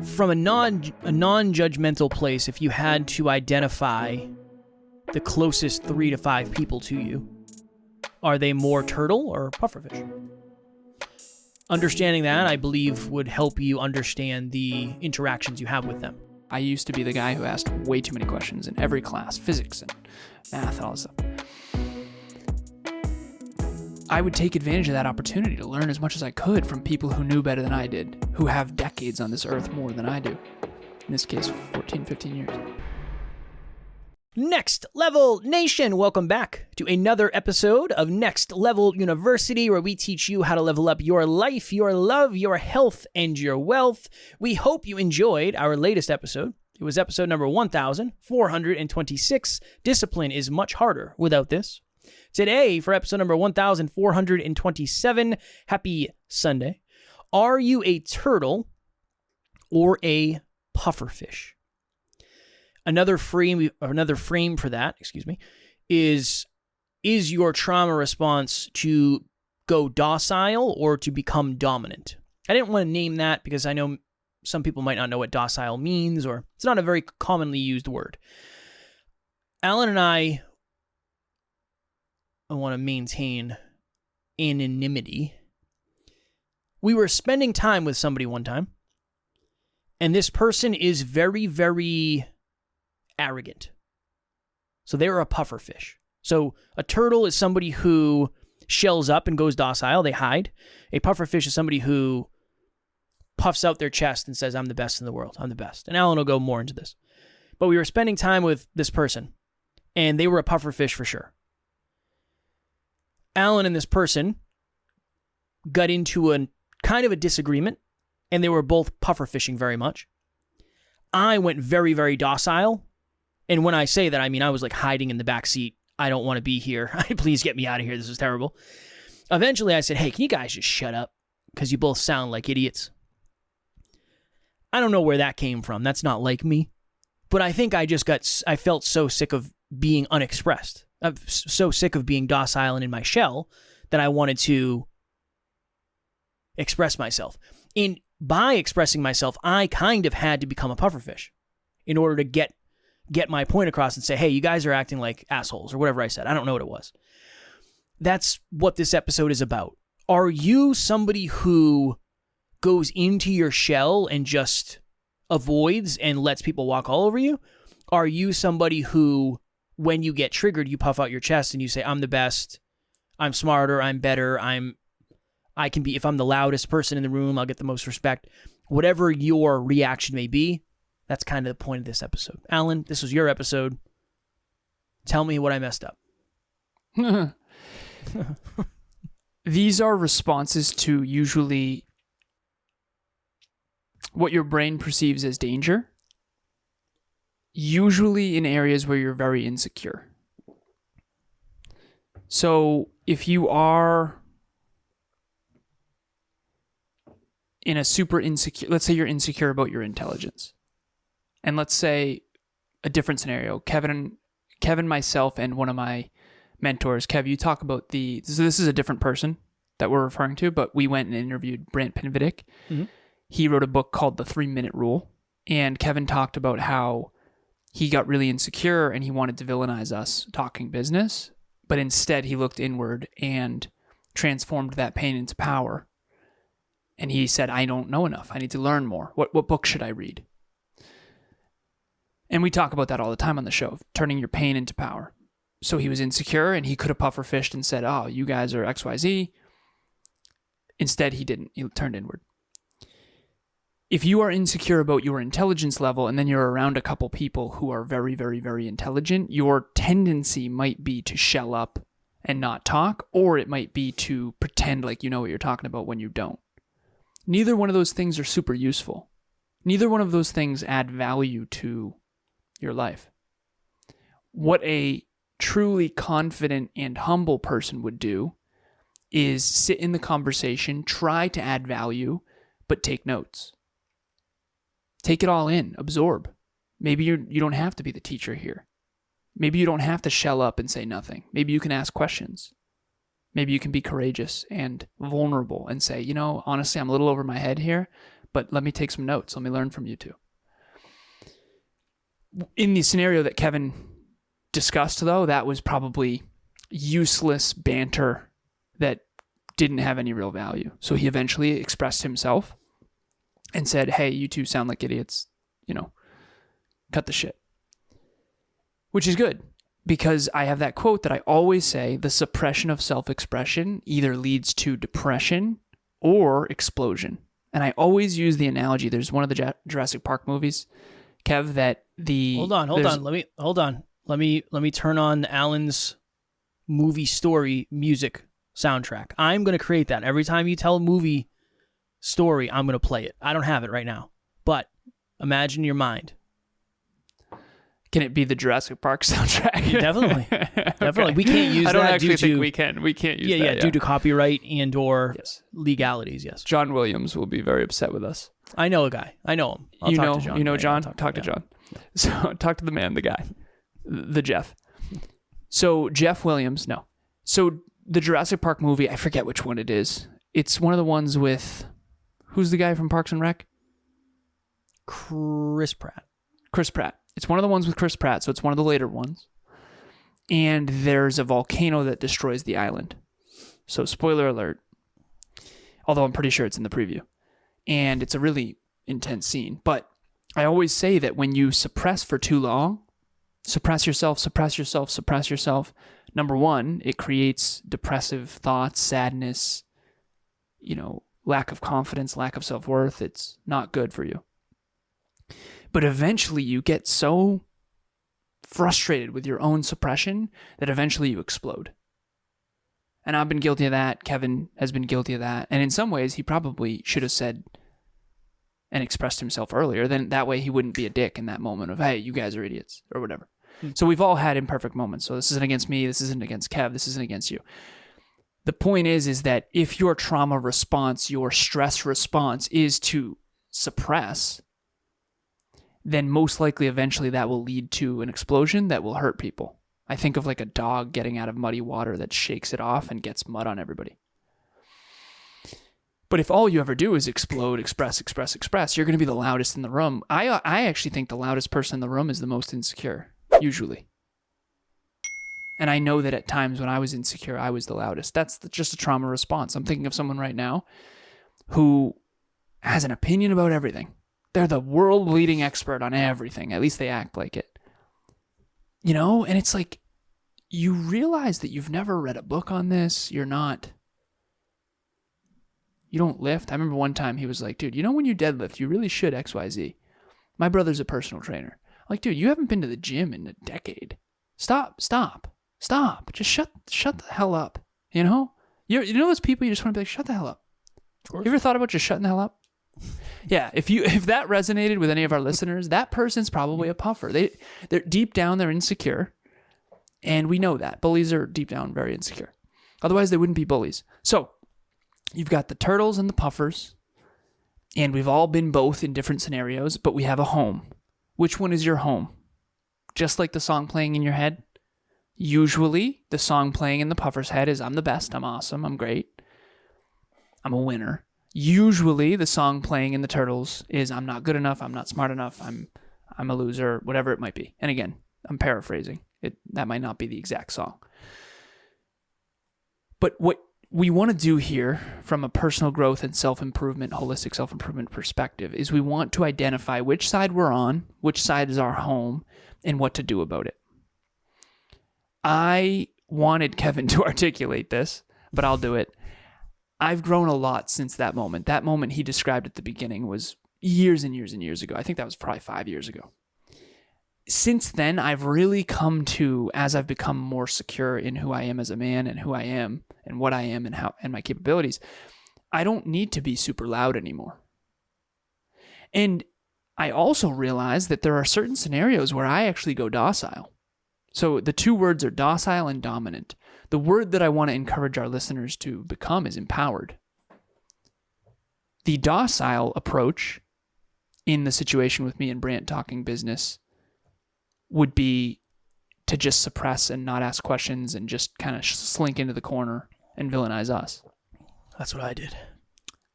From a non-judgmental place, if you had to identify the closest 3 to 5 people to you, are they more turtle or pufferfish? Understanding that, I believe, would help you understand the interactions you have with them. I used to be the guy who asked way too many questions in every class, physics and math and all this stuff. I would take advantage of that opportunity to learn as much as I could from people who knew better than I did, who have decades on this earth more than I do. In this case, 14, 15 years. Next Level Nation, welcome back to another episode of Next Level University, where we teach you how to level up your life, your love, your health, and your wealth. We hope you enjoyed our latest episode. It was episode number 1426. Discipline is much harder without this. Today, for episode number 1427, happy Sunday. Are you a turtle or a pufferfish? Another frame for that, is your trauma response to go docile or to become dominant? I didn't want to name that because I know some people might not know what docile means, or it's not a very commonly used word. Alan and I want to maintain anonymity. We were spending time with somebody one time, and this person is very, very arrogant. So they're a pufferfish. So a turtle is somebody who shells up and goes docile. They hide. A pufferfish is somebody who puffs out their chest and says, I'm the best in the world. I'm the best. And Alan will go more into this. But we were spending time with this person, and they were a pufferfish for sure. Alan and this person got into a kind of a disagreement, and they were both pufferfishing very much. I went very, very docile. And when I say that, I mean I was like hiding in the back seat. I don't want to be here. Please get me out of here. This is terrible. Eventually I said, hey, can you guys just shut up? Because you both sound like idiots. I don't know where that came from. That's not like me. But I think I felt so sick of being unexpressed. I'm so sick of being docile and in my shell that I wanted to express myself. And by expressing myself, I kind of had to become a pufferfish in order to get my point across and say, hey, you guys are acting like assholes, or whatever I said. I don't know what it was. That's what this episode is about. Are you somebody who goes into your shell and just avoids and lets people walk all over you? Are you somebody who, when you get triggered, you puff out your chest and you say, I'm the best, I'm smarter, I'm better, I can be, if I'm the loudest person in the room, I'll get the most respect. Whatever your reaction may be, that's kind of the point of this episode. Alan, this was your episode. Tell me what I messed up. These are responses to usually what your brain perceives as danger, usually in areas where you're very insecure. So if you are in a super insecure, let's say you're insecure about your intelligence. And let's say a different scenario, Kevin, myself, and one of my mentors, Kev, you talk about so this is a different person that we're referring to, but we went and interviewed Brant Pinvidic. Mm-hmm. He wrote a book called The 3-Minute Rule. And Kevin talked about how he got really insecure and he wanted to villainize us talking business, but instead he looked inward and transformed that pain into power. And he said, I don't know enough. I need to learn more. What book should I read? And we talk about that all the time on the show, turning your pain into power. So he was insecure and he could have pufferfished and said, oh, you guys are XYZ. Instead, he didn't. He turned inward. If you are insecure about your intelligence level and then you're around a couple people who are very, very, very intelligent, your tendency might be to shell up and not talk, or it might be to pretend like you know what you're talking about when you don't. Neither one of those things are super useful. Neither one of those things add value to your life. What a truly confident and humble person would do is sit in the conversation, try to add value, but take notes. Take it all in, absorb. Maybe you don't have to be the teacher here. Maybe you don't have to shell up and say nothing. Maybe you can ask questions. Maybe you can be courageous and vulnerable and say, honestly, I'm a little over my head here, but let me take some notes. Let me learn from you two. In the scenario that Kevin discussed, though, that was probably useless banter that didn't have any real value. So he eventually expressed himself and said, hey, you two sound like idiots, cut the shit. Which is good, because I have that quote that I always say, the suppression of self-expression either leads to depression or explosion. And I always use the analogy. There's one of the Jurassic Park movies, Kev, that the... Hold on. Let me turn on Alan's movie story music soundtrack. I'm going to create that. Every time you tell a movie story, I'm going to play it. I don't have it right now, but imagine your mind. Can it be the Jurassic Park soundtrack? Definitely. Okay. We can't use that. I don't actually think we can. We can't use that. Yeah, due to copyright and or legalities, yes. John Williams will be very upset with us. I know a guy. I know him. I'll talk to John. You know John? Talk to John. So talk to the man, the guy, the Jeff. So Jeff Williams, no. So the Jurassic Park movie, I forget which one it is. It's one of the ones with, who's the guy from Parks and Rec? Chris Pratt. It's one of the ones with Chris Pratt, so it's one of the later ones. And there's a volcano that destroys the island. So spoiler alert. Although I'm pretty sure it's in the preview. And it's a really intense scene. But I always say that when you suppress for too long, suppress yourself, number one, it creates depressive thoughts, sadness, lack of confidence, lack of self-worth. It's not good for you. But eventually you get so frustrated with your own suppression that eventually you explode. And I've been guilty of that. Kevin has been guilty of that. And in some ways, he probably should have said and expressed himself earlier. Then that way he wouldn't be a dick in that moment of, hey, you guys are idiots or whatever. So we've all had imperfect moments. So this isn't against me. This isn't against Kev. This isn't against you. The point is that if your trauma response, your stress response is to suppress, then most likely eventually that will lead to an explosion that will hurt people. I think of like a dog getting out of muddy water that shakes it off and gets mud on everybody. But if all you ever do is explode, express, you're going to be the loudest in the room. I actually think the loudest person in the room is the most insecure, usually. And I know that at times when I was insecure, I was the loudest. That's just a trauma response. I'm thinking of someone right now who has an opinion about everything. They're the world-leading expert on everything. At least they act like it. And it's like, you realize that you've never read a book on this. You don't lift. I remember one time he was like, dude, when you deadlift, you really should XYZ. My brother's a personal trainer. I'm like, dude, you haven't been to the gym in a decade. Stop. Just shut the hell up. You know those people you just want to be like, shut the hell up. You ever thought about just shutting the hell up? Yeah, if that resonated with any of our listeners, that person's probably a puffer. They're deep down, they're insecure, and we know that. Bullies are deep down very insecure. Otherwise, they wouldn't be bullies. So, you've got the turtles and the puffers, and we've all been both in different scenarios, but we have a home. Which one is your home? Just like the song playing in your head? Usually, the song playing in the puffer's head is, I'm the best, I'm awesome, I'm great, I'm a winner. Usually, the song playing in the turtles is, I'm not good enough, I'm not smart enough, I'm a loser, whatever it might be. And again, I'm paraphrasing. That might not be the exact song. But what we want to do here from a personal growth and self-improvement, holistic self-improvement perspective is we want to identify which side we're on, which side is our home, and what to do about it. I wanted Kevin to articulate this, but I'll do it. I've grown a lot since that moment. That moment he described at the beginning was years and years and years ago. I think that was probably 5 years ago. Since then, I've really come to, as I've become more secure in who I am as a man and who I am and what I am and my capabilities, I don't need to be super loud anymore. And I also realize that there are certain scenarios where I actually go docile. So the two words are docile and dominant. The word that I want to encourage our listeners to become is empowered. The docile approach in the situation with me and Brant talking business would be to just suppress and not ask questions and just kind of slink into the corner and villainize us. That's what I did.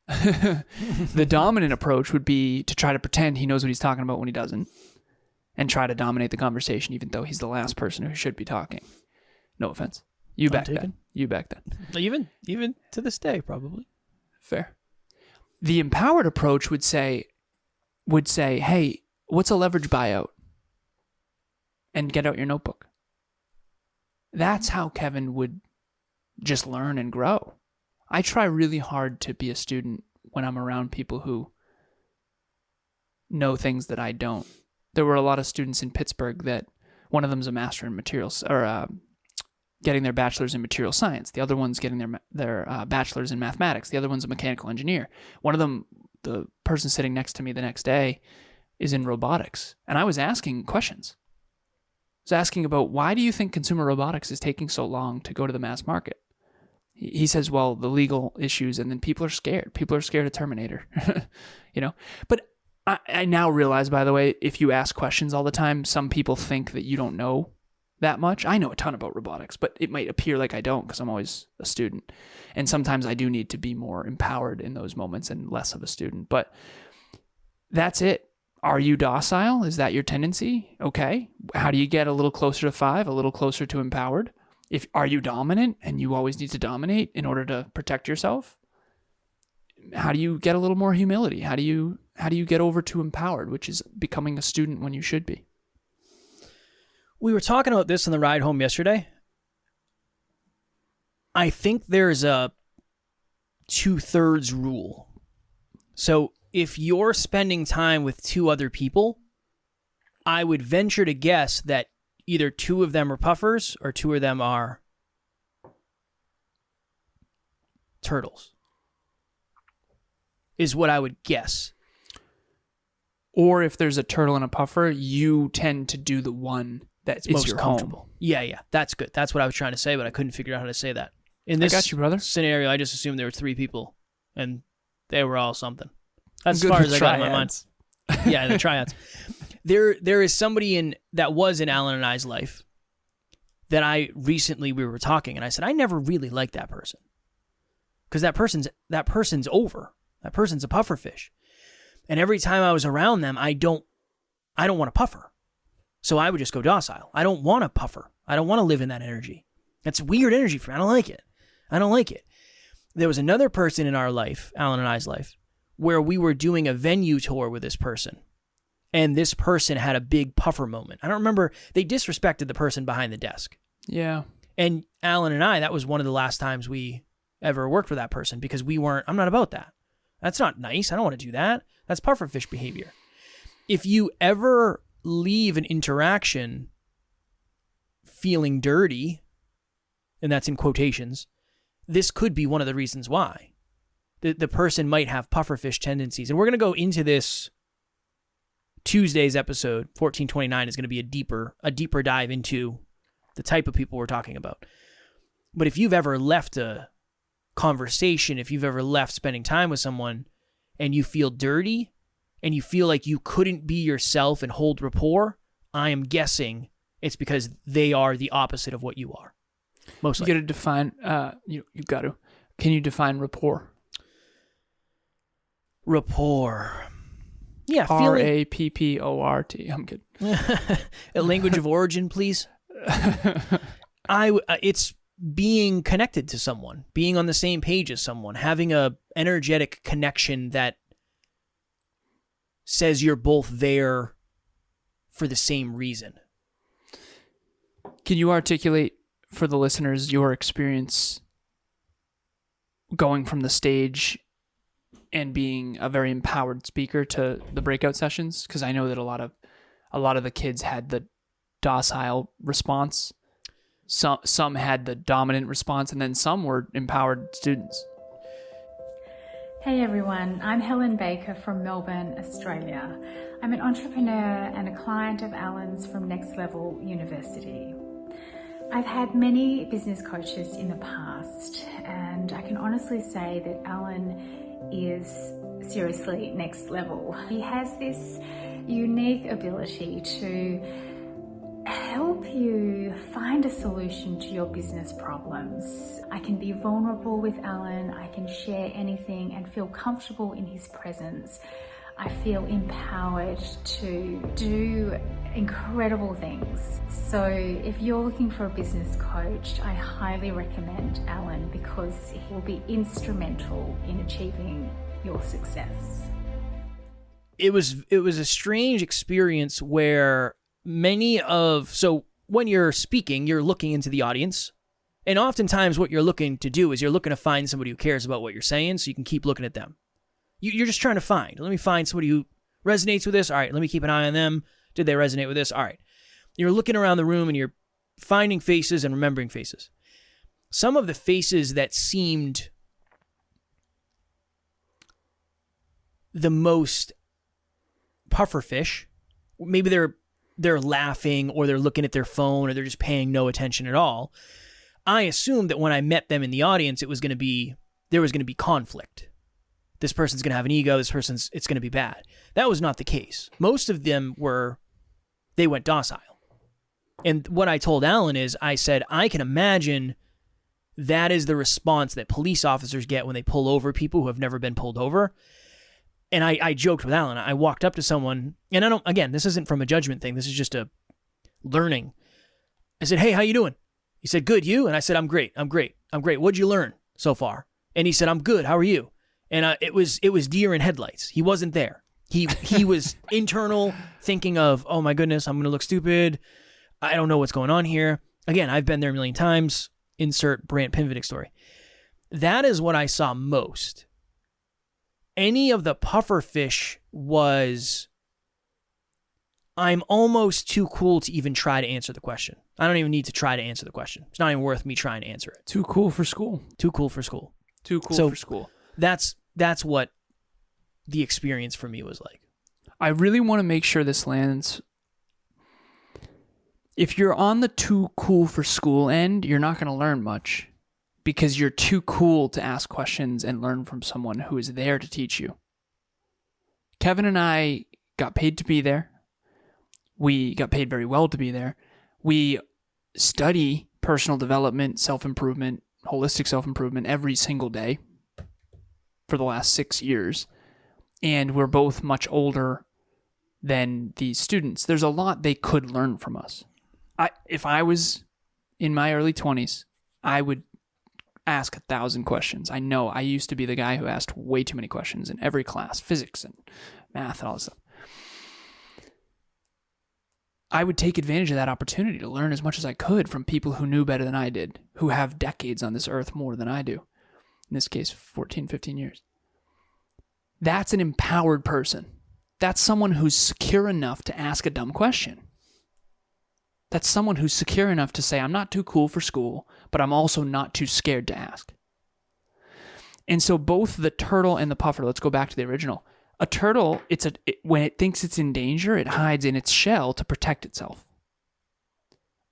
The dominant approach would be to try to pretend he knows what he's talking about when he doesn't, and try to dominate the conversation even though he's the last person who should be talking. No offense. You back that. You back that. Even to this day, probably. Fair. The empowered approach would say, hey, what's a leverage buyout? And get out your notebook. That's how Kevin would just learn and grow. I try really hard to be a student when I'm around people who know things that I don't. There were a lot of students in Pittsburgh that one of them's a master in materials, or getting their bachelor's in material science. The other one's getting their bachelor's in mathematics. The other one's a mechanical engineer. One of them, the person sitting next to me the next day, is in robotics. And I was asking questions. I was asking about, why do you think consumer robotics is taking so long to go to the mass market? He says, well, the legal issues, and then people are scared. People are scared of Terminator, But I now realize, by the way, if you ask questions all the time, some people think that you don't know that much. I know a ton about robotics, but it might appear like I don't because I'm always a student. And sometimes I do need to be more empowered in those moments and less of a student. But that's it. Are you docile? Is that your tendency? Okay. How do you get a little closer to 5, a little closer to empowered? Are you dominant and you always need to dominate in order to protect yourself? How do you get a little more humility? How do you get over to empowered, which is becoming a student when you should be? We were talking about this on the ride home yesterday. I think there's a 2/3 rule. So if you're spending time with 2 other people, I would venture to guess that either 2 of them are puffers or 2 of them are turtles, is what I would guess. Or if there's a turtle and a puffer, you tend to do the one that is most your comfortable. home. Yeah, that's good. That's what I was trying to say, but I couldn't figure out how to say that. In this I got you, brother. Scenario, I just assumed there were 3 people, and they were all something. That's Good as far with as I got in my mind. triads. Yeah, the triads. There is somebody that was in Alan and I's life that we were talking, and I said, I never really liked that person. Because that person's over. That person's a pufferfish. And every time I was around them, I don't want to puffer. So I would just go docile. I don't want to puffer. I don't want to live in that energy. That's weird energy for me. I don't like it. There was another person in our life, Alan and I's life, where we were doing a venue tour with this person. And this person had a big puffer moment. I don't remember. They disrespected the person behind the desk. Yeah. And Alan and I, that was one of the last times we ever worked with that person because I'm not about that. That's not nice. I don't want to do that. That's pufferfish behavior. If you ever leave an interaction feeling dirty, and that's in quotations, this could be one of the reasons why. The person might have pufferfish tendencies. And we're going to go into this. Tuesday's episode, 1429, is going to be a deeper dive into the type of people we're talking about. But if you've ever left a conversation, if you've ever left spending time with someone and you feel dirty and you feel like you couldn't be yourself and hold rapport, I am guessing it's because they are the opposite of what you are. Mostly. You got to define, you've got to. Can you define rapport? Rapport. Yeah, Rapport. I'm good. A language of origin, please. It's being connected to someone, being on the same page as someone, having a energetic connection that says you're both there for the same reason. Can you articulate for the listeners your experience going from the stage and being a very empowered speaker to the breakout sessions? Because I know that a lot of the kids had the docile response. Some had the dominant response, and then some were empowered students. Hey everyone, I'm Helen Baker from Melbourne, Australia. I'm an entrepreneur and a client of Alan's from Next Level University. I've had many business coaches in the past, and I can honestly say that Alan is seriously next level. He has this unique ability to help you find a solution to your business problems. I can be vulnerable with Alan. I can share anything and feel comfortable in his presence. I feel empowered to do incredible things. So if you're looking for a business coach, I highly recommend Alan because he will be instrumental in achieving your success. It was a strange experience where so when you're speaking, you're looking into the audience. And oftentimes what you're looking to do is you're looking to find somebody who cares about what you're saying so you can keep looking at them. You're just trying to let me find somebody who resonates with this. All right, let me keep an eye on them. Did they resonate with this? All right. You're looking around the room and you're finding faces and remembering faces. Some of the faces that seemed the most pufferfish, maybe they're laughing or they're looking at their phone or they're just paying no attention at all. I assumed that when I met them in the audience, there was going to be conflict. This person's going to have an ego. It's going to be bad. That was not the case. Most of them they went docile. And what I told Alan is, I said, I can imagine that is the response that police officers get when they pull over people who have never been pulled over. And I joked with Alan. I walked up to someone, and this isn't from a judgment thing. This is just a learning. I said, hey, how you doing? He said, good, you? And I said, I'm great. What'd you learn so far? And he said, I'm good. How are you? And it was deer in headlights. He wasn't there. He was internal, thinking of, oh my goodness, I'm going to look stupid. I don't know what's going on here. Again, I've been there a million times. Insert Brant Pinvidic story. That is what I saw most. Any of the pufferfish was, I'm almost too cool to even try to answer the question. I don't even need to try to answer the question. It's not even worth me trying to answer it. Too cool for school. That's what the experience for me was like. I really want to make sure this lands. If you're on the too cool for school end, you're not going to learn much because you're too cool to ask questions and learn from someone who is there to teach you. Kevin and I got paid to be there. We got paid very well to be there. We study personal development, self-improvement, holistic self-improvement every single day for the last 6 years. And we're both much older than these students. There's a lot they could learn from us. If I was in my early 20s, I would ask 1,000 questions. I know I used to be the guy who asked way too many questions in every class, physics and math and all this stuff. I would take advantage of that opportunity to learn as much as I could from people who knew better than I did, who have decades on this earth more than I do. In this case, 14, 15 years. That's an empowered person. That's someone who's secure enough to ask a dumb question. That's someone who's secure enough to say, I'm not too cool for school, but I'm also not too scared to ask. And so both the turtle and the puffer, let's go back to the original. A turtle, when it thinks it's in danger, it hides in its shell to protect itself.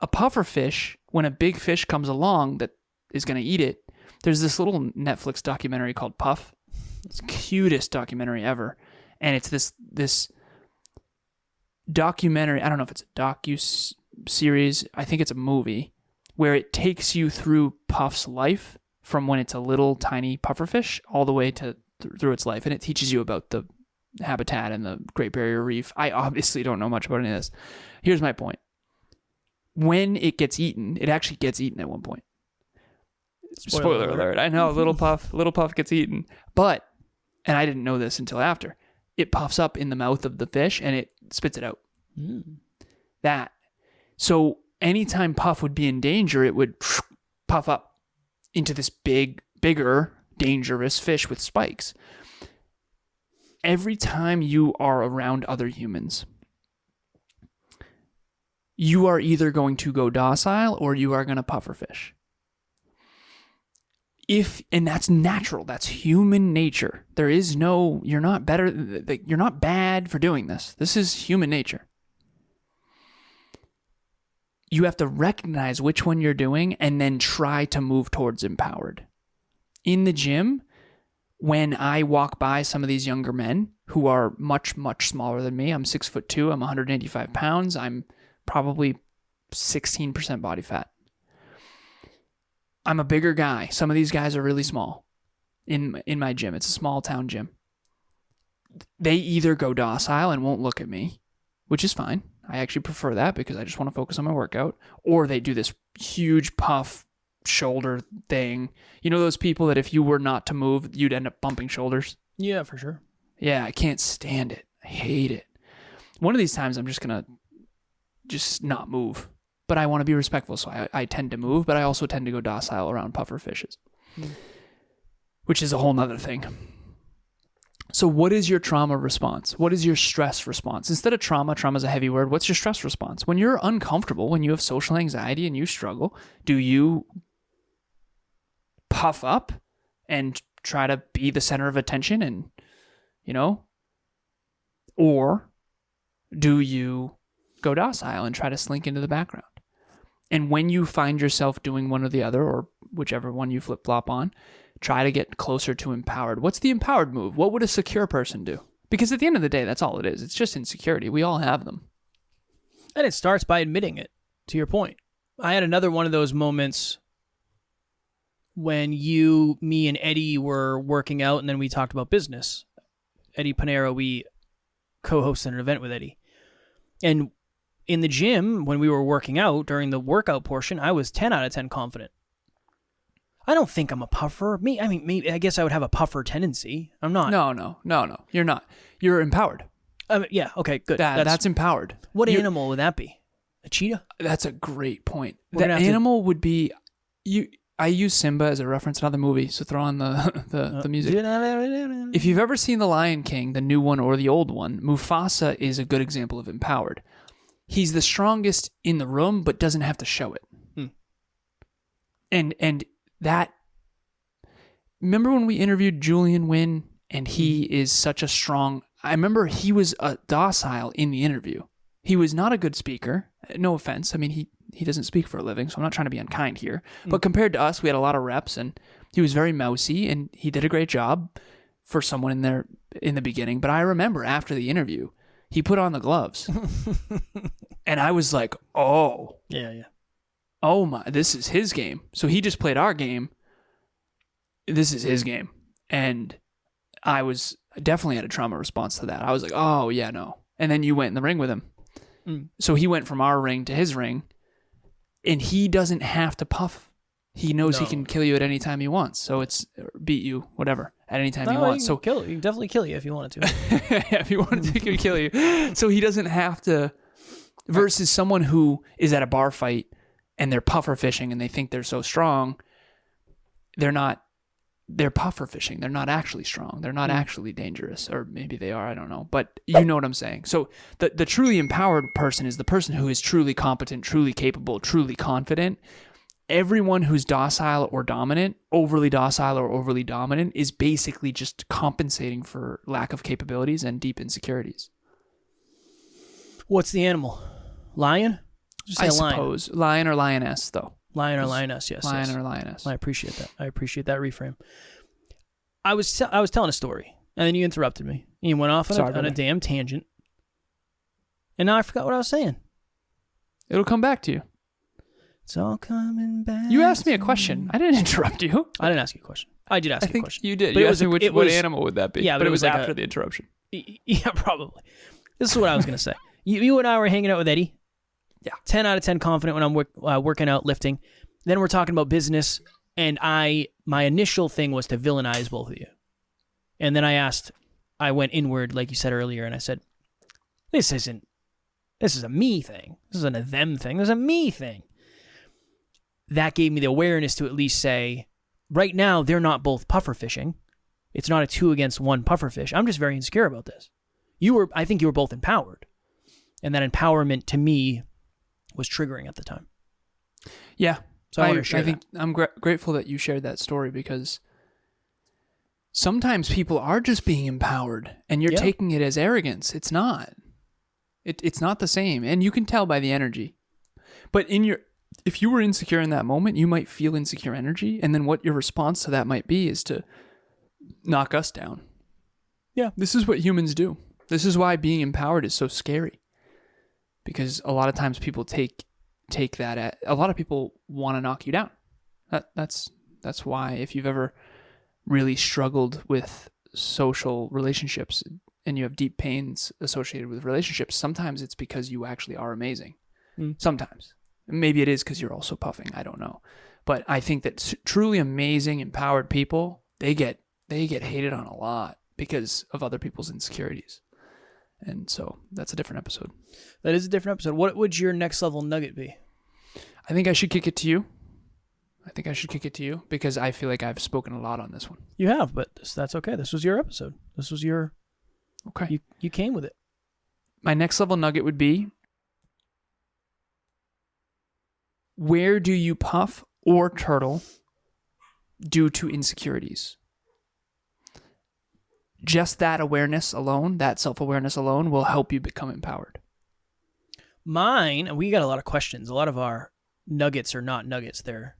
A pufferfish, when a big fish comes along that is going to eat it, there's this little Netflix documentary called Puff. It's the cutest documentary ever. And it's this documentary, I don't know if it's a docu-series, I think it's a movie, where it takes you through Puff's life from when it's a little tiny pufferfish all the way to through its life. And it teaches you about the habitat and the Great Barrier Reef. I obviously don't know much about any of this. Here's my point. When it gets eaten, it actually gets eaten at one point. Spoiler alert. I know, little puff gets eaten. But, and I didn't know this until after, it puffs up in the mouth of the fish and it spits it out. That. So anytime Puff would be in danger, it would puff up into this bigger, dangerous fish with spikes. Every time you are around other humans, you are either going to go docile or you are going to pufferfish. And that's natural. That's human nature. There is no, you're not bad for doing this. This is human nature. You have to recognize which one you're doing and then try to move towards empowered. In the gym, when I walk by some of these younger men who are much, much smaller than me, I'm 6'2", I'm 185 pounds, I'm probably 16% body fat. I'm a bigger guy. Some of these guys are really small in my gym. It's a small town gym. They either go docile and won't look at me, which is fine. I actually prefer that because I just want to focus on my workout. Or they do this huge puff shoulder thing. You know those people that if you were not to move, you'd end up bumping shoulders? Yeah, for sure. Yeah, I can't stand it. I hate it. One of these times I'm just going to just not move. But I want to be respectful, so I tend to move, but I also tend to go docile around puffer fishes, which is a whole nother thing. So what is your trauma response? What is your stress response? Instead of trauma is a heavy word. What's your stress response? When you're uncomfortable, when you have social anxiety and you struggle, do you puff up and try to be the center of attention and, or do you go docile and try to slink into the background? And when you find yourself doing one or the other, or whichever one you flip-flop on, try to get closer to empowered. What's the empowered move? What would a secure person do? Because at the end of the day, that's all it is. It's just insecurity. We all have them. And it starts by admitting it, to your point. I had another one of those moments when me and Eddie were working out, and then we talked about business. Eddie Panero, we co-hosted an event with Eddie. And in the gym, when we were working out, during the workout portion, I was 10 out of 10 confident. I don't think I'm a puffer. Maybe I guess I would have a puffer tendency. I'm not. No. You're not. You're empowered. Yeah, okay, good. That's empowered. What animal would that be? A cheetah? That's a great point. The animal would be... I use Simba as a reference in another movie, so throw on the music. If you've ever seen The Lion King, the new one or the old one, Mufasa is a good example of empowered. He's the strongest in the room, but doesn't have to show it. And that... Remember when we interviewed Julian Wynn, and he is such a strong... I remember he was docile in the interview. He was not a good speaker. No offense. I mean, he doesn't speak for a living, so I'm not trying to be unkind here. But compared to us, we had a lot of reps, and he was very mousy, and he did a great job for someone in there in the beginning. But I remember after the interview, he put on the gloves. And I was like, oh. Yeah. Oh my, this is his game. So he just played our game. This is his game. And I definitely had a trauma response to that. I was like, oh yeah, no. And then you went in the ring with him. So he went from our ring to his ring, and he doesn't have to puff. He knows he can kill you at any time he wants. So it's beat you, whatever, at any time he wants. So he can definitely kill you if you wanted to. Yeah, if he wanted to, he could kill you. So he doesn't have to. Versus someone who is at a bar fight and they're puffer fishing and they think they're so strong. They're not. They're puffer fishing. They're not actually strong. They're not actually dangerous. Or maybe they are. I don't know. But you know what I'm saying. So the truly empowered person is the person who is truly competent, truly capable, truly confident. Everyone who's docile or dominant, overly docile or overly dominant, is basically just compensating for lack of capabilities and deep insecurities. What's the animal? Lion? Just say suppose. Lion or lioness, though. Lion or lioness, yes. Lion or lioness. I appreciate that. I appreciate that reframe. I was telling a story, and then you interrupted me. You went off on a damn tangent, and now I forgot what I was saying. It'll come back to you. It's all coming back. You asked me a question. I didn't interrupt you. I didn't ask you a question. I did ask you a question. You did. But you asked me what animal would that be? Yeah, but it was after the interruption. Yeah, probably. This is what I was going to say. You and I were hanging out with Eddie. Yeah. 10 out of 10 confident when I'm working out, lifting. Then we're talking about business, and my initial thing was to villainize both of you. And then I went inward, like you said earlier, and I said, this is a me thing. This isn't a them thing. This is a me thing. That gave me the awareness to at least say, right now, they're not both puffer fishing. It's not a 2-against-1 puffer fish. I'm just very insecure about this. I think you were both empowered. And that empowerment, to me, was triggering at the time. Yeah. So I want to share that. I'm grateful that you shared that story, because sometimes people are just being empowered and you're taking it as arrogance. It's not. It's not the same. And you can tell by the energy. But if you were insecure in that moment, you might feel insecure energy. And then what your response to that might be is to knock us down. Yeah. This is what humans do. This is why being empowered is so scary. Because a lot of times people take take that. A lot of people want to knock you down. That's why, if you've ever really struggled with social relationships and you have deep pains associated with relationships, sometimes it's because you actually are amazing. Sometimes. Maybe it is because you're also puffing. I don't know. But I think that truly amazing, empowered people, they get hated on a lot because of other people's insecurities. And so that's a different episode. That is a different episode. What would your next level nugget be? I think I should kick it to you. Because I feel like I've spoken a lot on this one. You have, but that's okay. This was your episode. This was your... Okay. You came with it. My next level nugget would be, where do you puff or turtle due to insecurities? Just that awareness alone, that self-awareness alone, will help you become empowered. Mine, we got a lot of questions. A lot of our nuggets are not nuggets. They're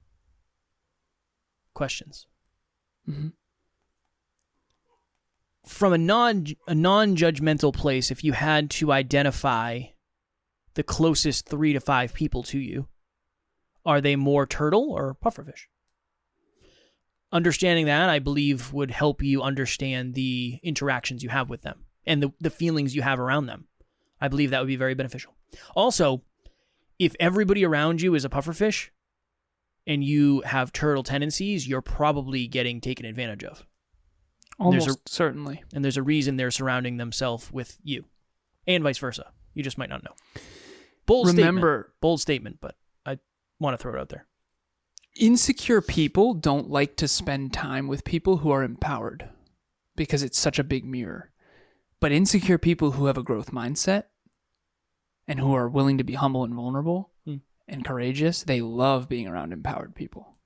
questions. Mm-hmm. From a non-judgmental place, if you had to identify the closest 3 to 5 people to you, are they more turtle or pufferfish? Understanding that, I believe, would help you understand the interactions you have with them and the feelings you have around them. I believe that would be very beneficial. Also, if everybody around you is a pufferfish and you have turtle tendencies, you're probably getting taken advantage of. Almost certainly. And there's a reason they're surrounding themselves with you. And vice versa. You just might not know. Bold statement, but I want to throw it out there. Insecure people don't like to spend time with people who are empowered because it's such a big mirror. But insecure people who have a growth mindset and who are willing to be humble and vulnerable and courageous, they love being around empowered people.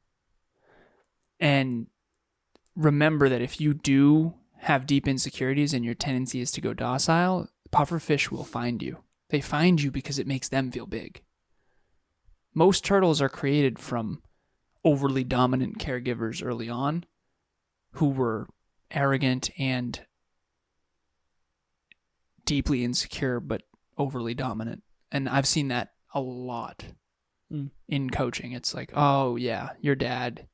And remember that if you do have deep insecurities and your tendency is to go docile, pufferfish will find you. They find you because it makes them feel big. Most turtles are created from overly dominant caregivers early on who were arrogant and deeply insecure but overly dominant. And I've seen that a lot in coaching. It's like, oh yeah, your dad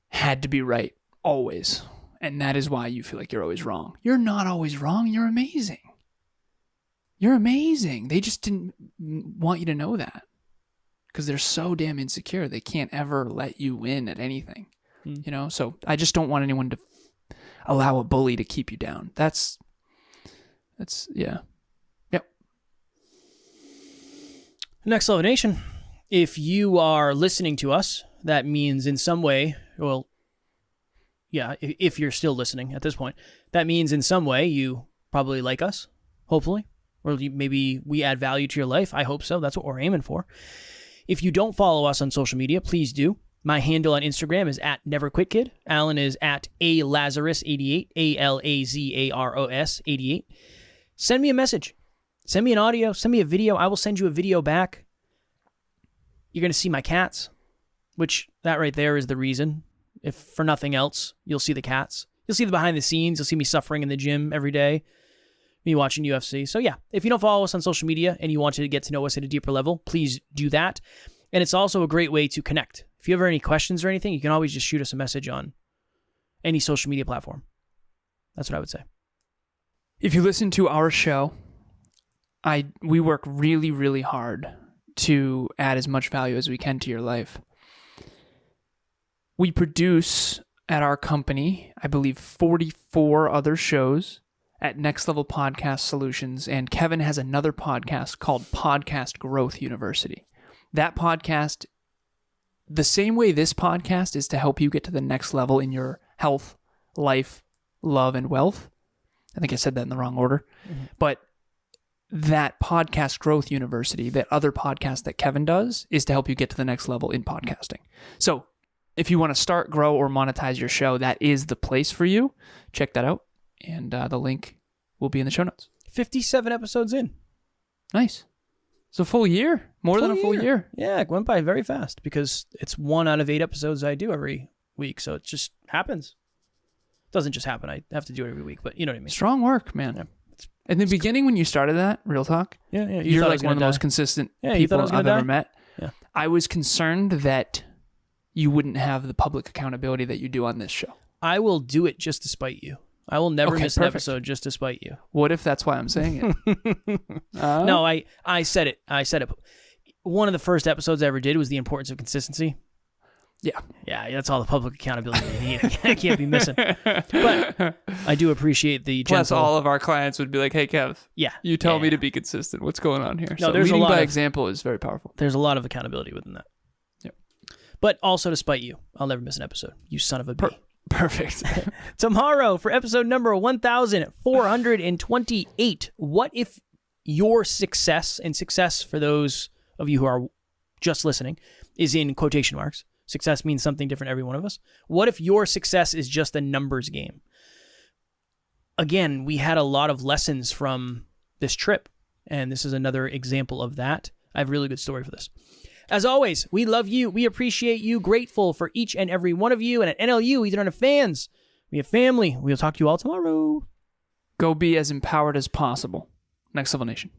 had to be right always. And that is why you feel like you're always wrong. You're not always wrong. You're amazing. You're amazing. They just didn't want you to know that because they're so damn insecure. They can't ever let you win at anything, you know? So I just don't want anyone to allow a bully to keep you down. That's yeah. Yep. Next Level Nation, if you are listening to us, that means in some way, well, yeah, if you're still listening at this point, that means in some way you probably like us, hopefully, or maybe we add value to your life. I hope so. That's what we're aiming for. If you don't follow us on social media, please do. My handle on Instagram is @NeverQuitKid. Alan is @Lazaros88, ALAZAROS88. Send me a message. Send me an audio. Send me a video. I will send you a video back. You're going to see my cats, which that right there is the reason. If for nothing else, you'll see the cats. You'll see the behind the scenes. You'll see me suffering in the gym every day, me watching UFC. So yeah, if you don't follow us on social media and you want to get to know us at a deeper level, please do that. And it's also a great way to connect. If you have any questions or anything, you can always just shoot us a message on any social media platform. That's what I would say. If you listen to our show, we work really, really hard to add as much value as we can to your life. We produce at our company, I believe, 44 other shows at Next Level Podcast Solutions, and Kevin has another podcast called Podcast Growth University. That podcast, the same way this podcast is to help you get to the next level in your health, life, love, and wealth. I think I said that in the wrong order. Mm-hmm. But that Podcast Growth University, that other podcast that Kevin does, is to help you get to the next level in podcasting. So if you want to start, grow, or monetize your show, that is the place for you. Check that out. And the link will be in the show notes. 57 episodes in. Nice. It's a full year. More than a full year. Yeah, it went by very fast because it's 1 out of 8 episodes I do every week. So it just happens. It doesn't just happen. I have to do it every week, but you know what I mean. Strong work, man. Yeah. In the beginning, when you started that, real talk, Yeah. you're like one of the most consistent people I've ever met. Yeah. I was concerned that you wouldn't have the public accountability that you do on this show. I will do it just to spite you. I will never miss an perfect. episode just to spite you. What if that's why I'm saying it? No, I said it. I said it. One of the first episodes I ever did was the importance of consistency. Yeah. Yeah, that's all the public accountability you need. I can't be missing. But I do appreciate the Plus, gentle... all of our clients would be like, hey, Kev, you tell me to be consistent. What's going on here? No, so there's leading a lot by of, example is very powerful. There's a lot of accountability within that. Yep. But also to spite you. I'll never miss an episode. You son of a bee. Perfect. Tomorrow, for episode number 1428, what if your success, and success for those of you who are just listening, is in quotation marks. Success means something different to every one of us. What if your success is just a numbers game? Again, we had a lot of lessons from this trip, and this is another example of that. I have a really good story for this. As always, we love you. We appreciate you. Grateful for each and every one of you. And at NLU, either on fans, we have family. We'll talk to you all tomorrow. Go be as empowered as possible. Next Level Nation.